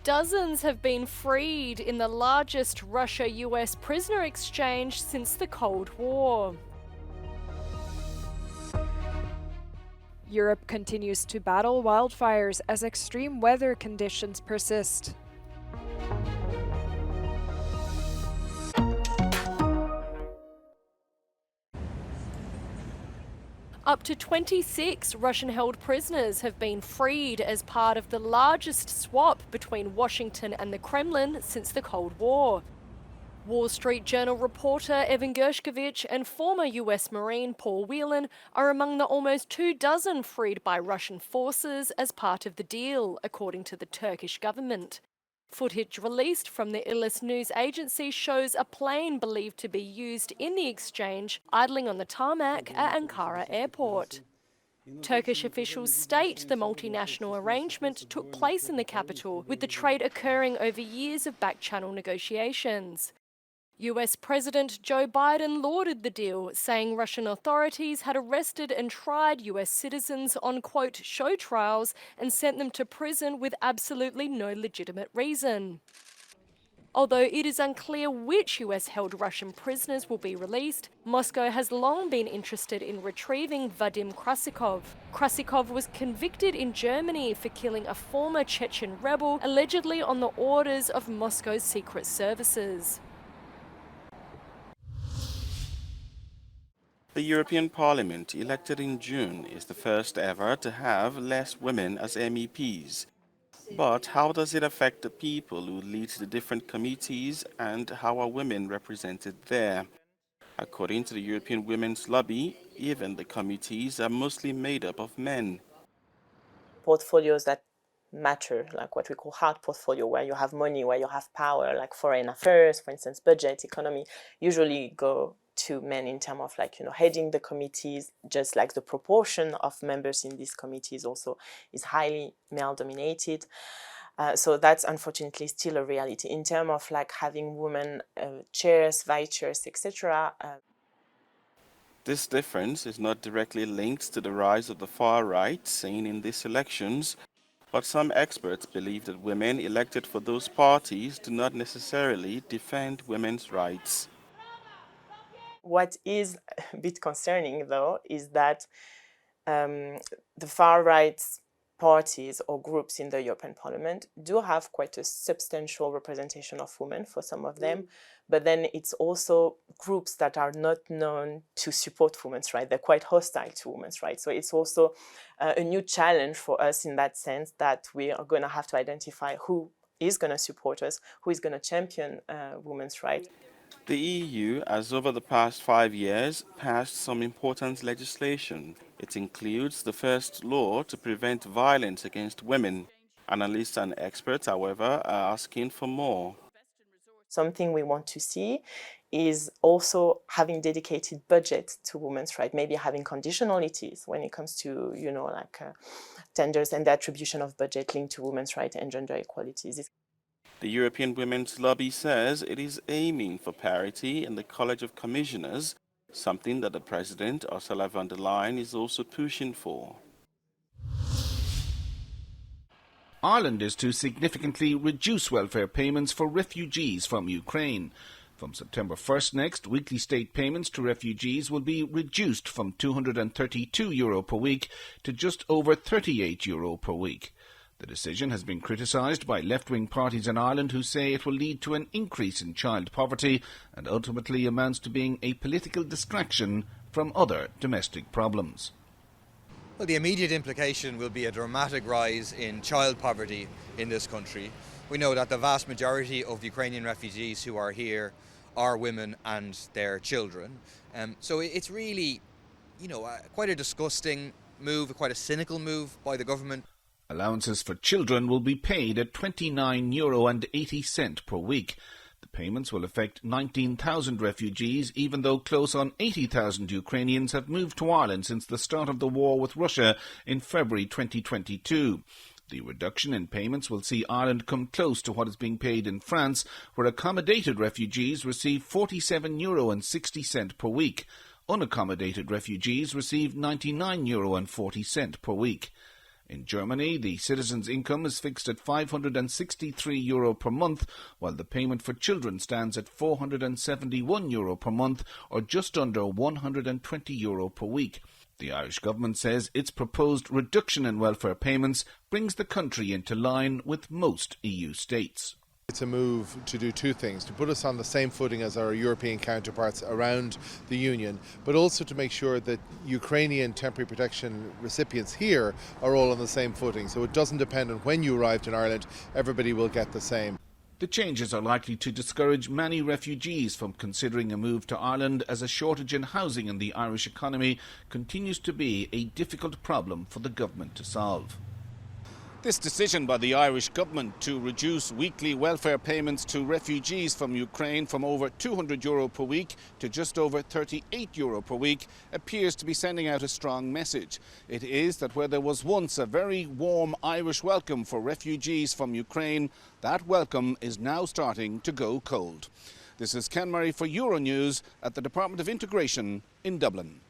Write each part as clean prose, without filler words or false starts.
Dozens have been freed in the largest Russia-US prisoner exchange since the Cold War. Europe continues to battle wildfires as extreme weather conditions persist. Up to 26 Russian-held prisoners have been freed as part of the largest swap between Washington and the Kremlin since the Cold War. Wall Street Journal reporter Evan Gershkovich and former US Marine Paul Whelan are among the almost 24 freed by Russian forces as part of the deal, according to the Turkish government. Footage released from the Ilis news agency shows a plane believed to be used in the exchange idling on the tarmac at Ankara airport. Turkish officials state the multinational arrangement took place in the capital, with the trade occurring over years of back-channel negotiations. US President Joe Biden lauded the deal, saying Russian authorities had arrested and tried US citizens on, quote, show trials and sent them to prison with absolutely no legitimate reason. Although it is unclear which US-held Russian prisoners will be released, Moscow has long been interested in retrieving Vadim Krasikov. Krasikov was convicted in Germany for killing a former Chechen rebel, allegedly on the orders of Moscow's secret services. The European Parliament, elected in June, is the first ever to have less women as MEPs. But how does it affect the people who lead the different committees, and how are women represented there? According to the European Women's Lobby, even the committees are mostly made up of men. Portfolios that matter, like what we call hard portfolio, where you have money, where you have power, like foreign affairs, for instance, budget, economy, usually go to men in terms of heading the committees, just like the proportion of members in these committees also is highly male dominated. So that's unfortunately still a reality. In terms of having women chairs, vice chairs, etc. This difference is not directly linked to the rise of the far right seen in these elections, but some experts believe that women elected for those parties do not necessarily defend women's rights. What is a bit concerning, though, is that the far-right parties or groups in the European Parliament do have quite a substantial representation of women for some of them, but then it's also groups that are not known to support women's rights. They're quite hostile to women's rights. So it's also a new challenge for us in that sense, that we are going to have to identify who is going to support us, who is going to champion women's rights. The EU has over the past 5 years passed some important legislation. It includes the first law to prevent violence against women. Analysts and experts, however, are asking for more. Something we want to see is also having dedicated budget to women's rights, maybe having conditionalities when it comes to, tenders and the attribution of budget linked to women's rights and gender equalities. The European Women's Lobby says it is aiming for parity in the College of Commissioners, something that the President, Ursula von der Leyen, is also pushing for. Ireland is to significantly reduce welfare payments for refugees from Ukraine. From September 1st next, weekly state payments to refugees will be reduced from €232 per week to just over €38 per week. The decision has been criticised by left-wing parties in Ireland who say it will lead to an increase in child poverty and ultimately amounts to being a political distraction from other domestic problems. Well, the immediate implication will be a dramatic rise in child poverty in this country. We know that the vast majority of Ukrainian refugees who are here are women and their children. So it's really, quite a disgusting move, quite a cynical move by the government. Allowances for children will be paid at €29.80 per week. The payments will affect 19,000 refugees, even though close on 80,000 Ukrainians have moved to Ireland since the start of the war with Russia in February 2022. The reduction in payments will see Ireland come close to what is being paid in France, where accommodated refugees receive €47.60 per week. Unaccommodated refugees receive €99.40 per week. In Germany, the citizen's income is fixed at €563 per month, while the payment for children stands at €471 per month, or just under €120 per week. The Irish government says its proposed reduction in welfare payments brings the country into line with most EU states. It's a move to do two things: to put us on the same footing as our European counterparts around the Union, but also to make sure that Ukrainian temporary protection recipients here are all on the same footing. So it doesn't depend on when you arrived in Ireland, everybody will get the same. The changes are likely to discourage many refugees from considering a move to Ireland, as a shortage in housing in the Irish economy continues to be a difficult problem for the government to solve. This decision by the Irish government to reduce weekly welfare payments to refugees from Ukraine from over €200 per week to just over €38 per week appears to be sending out a strong message. It is that where there was once a very warm Irish welcome for refugees from Ukraine, that welcome is now starting to go cold. This is Ken Murray for Euronews at the Department of Integration in Dublin.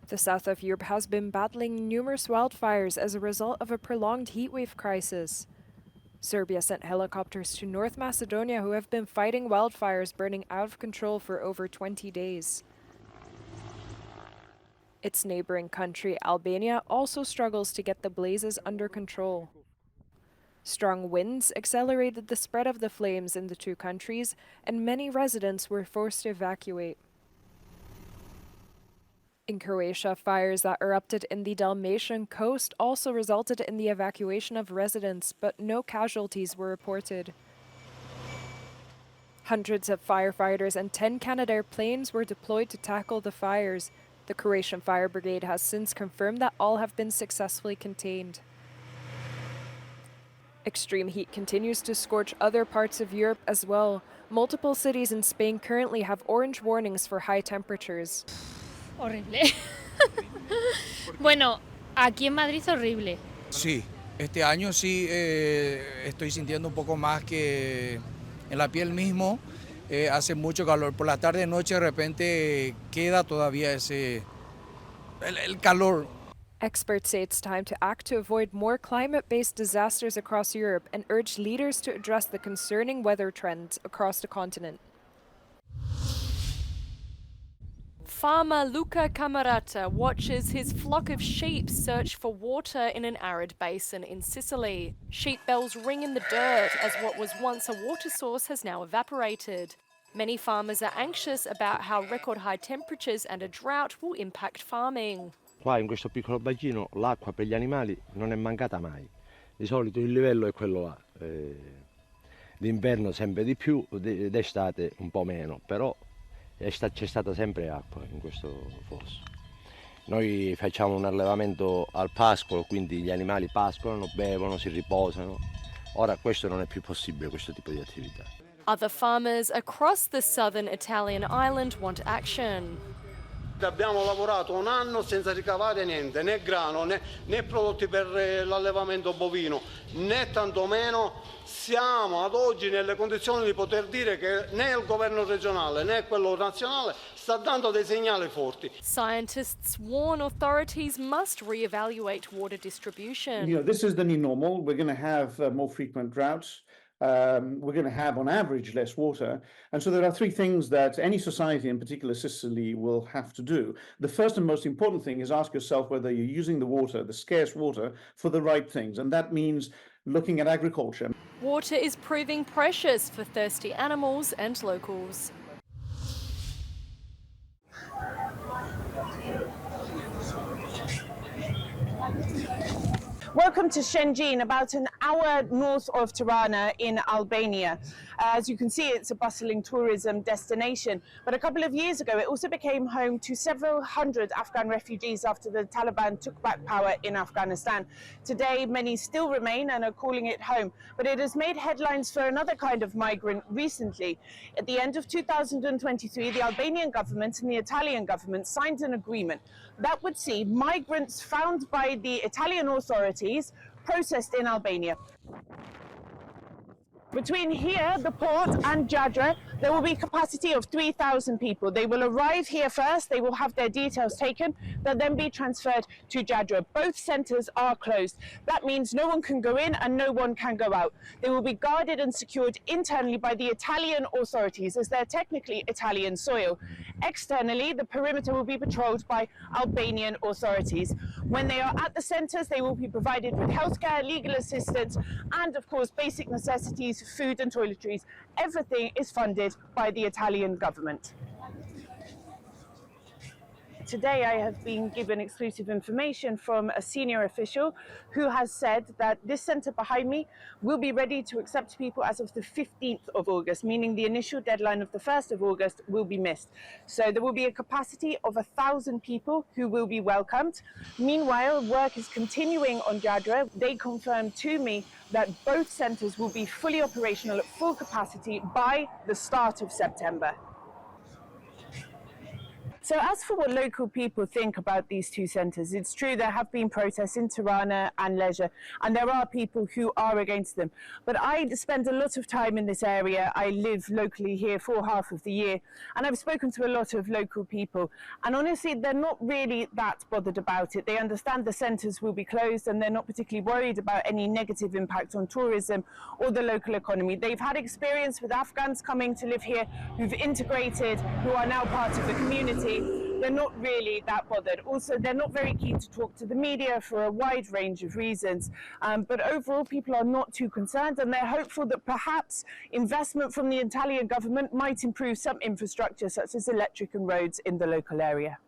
The south of Europe has been battling numerous wildfires as a result of a prolonged heatwave crisis. Serbia sent helicopters to North Macedonia, who have been fighting wildfires burning out of control for over 20 days. Its neighboring country, Albania, also struggles to get the blazes under control. Strong winds accelerated the spread of the flames in the two countries, and many residents were forced to evacuate. In Croatia, fires that erupted in the Dalmatian coast also resulted in the evacuation of residents, but no casualties were reported. Hundreds of firefighters and 10 Canadair planes were deployed to tackle the fires. The Croatian Fire Brigade has since confirmed that all have been successfully contained. Extreme heat continues to scorch other parts of Europe as well. Multiple cities in Spain currently have orange warnings for high temperatures. Horrible. Bueno, aquí en Madrid es horrible. Sí, este año sí estoy sintiendo un poco más que en la piel mismo. Hace mucho calor. Por la tarde y noche de repente queda todavía el calor. Experts say it's time to act to avoid more climate-based disasters across Europe and urge leaders to address the concerning weather trends across the continent. Farmer Luca Camerata watches his flock of sheep search for water in an arid basin in Sicily. Sheep bells ring in the dirt as what was once a water source has now evaporated. Many farmers are anxious about how record high temperatures and a drought will impact farming. Qua in questo piccolo bacino l'acqua per gli animali non è mancata mai. Di solito il livello è quello là. D'inverno sempre di più, d'estate un po' meno, però c'è stata sempre acqua in questo fosso. Noi facciamo un allevamento al pascolo, quindi gli animali pascolano, bevono, si riposano. Ora questo non è più possibile, questo tipo di attività. Other farmers across the southern Italian island want action. Abbiamo lavorato un anno senza ricavare niente, né grano, né prodotti per l'allevamento bovino, né tantomeno siamo ad oggi nelle condizioni di poter dire che né il governo regionale né quello nazionale sta dando dei segnali forti. Scientists warn authorities must reevaluate water distribution. This is the new normal. We're going to have more frequent droughts. We're going to have, on average, less water. And so there are three things that any society, in particular Sicily, will have to do. The first and most important thing is ask yourself whether you're using the water, the scarce water, for the right things. And that means looking at agriculture. Water is proving precious for thirsty animals and locals. Welcome to Shenzhen, about an hour north of Tirana in Albania. As you can see, it's a bustling tourism destination. But a couple of years ago, it also became home to several hundred Afghan refugees after the Taliban took back power in Afghanistan. Today, many still remain and are calling it home. But it has made headlines for another kind of migrant recently. At the end of 2023, the Albanian government and the Italian government signed an agreement that would see migrants found by the Italian authorities processed in Albania. Between here, the port, and Jadra, there will be capacity of 3,000 people. They will arrive here first, they will have their details taken, they'll then be transferred to Jadra. Both centres are closed. That means no one can go in and no one can go out. They will be guarded and secured internally by the Italian authorities, as they're technically Italian soil. Externally, the perimeter will be patrolled by Albanian authorities. When they are at the centres, they will be provided with healthcare, legal assistance, and of course basic necessities, food and toiletries. Everything is funded by the Italian government. Today I have been given exclusive information from a senior official who has said that this centre behind me will be ready to accept people as of the 15th of August, meaning the initial deadline of the 1st of August will be missed. So there will be a capacity of 1,000 people who will be welcomed. Meanwhile, work is continuing on Jadra. They confirmed to me that both centres will be fully operational at full capacity by the start of September. So as for what local people think about these two centres, it's true there have been protests in Tirana and Leisure, and there are people who are against them. But I spend a lot of time in this area. I live locally here for half of the year, and I've spoken to a lot of local people. And honestly, they're not really that bothered about it. They understand the centres will be closed, and they're not particularly worried about any negative impact on tourism or the local economy. They've had experience with Afghans coming to live here who've integrated, who are now part of the community. They're not really that bothered. Also, they're not very keen to talk to the media for a wide range of reasons. But overall, people are not too concerned, and they're hopeful that perhaps investment from the Italian government might improve some infrastructure, such as electric and roads in the local area.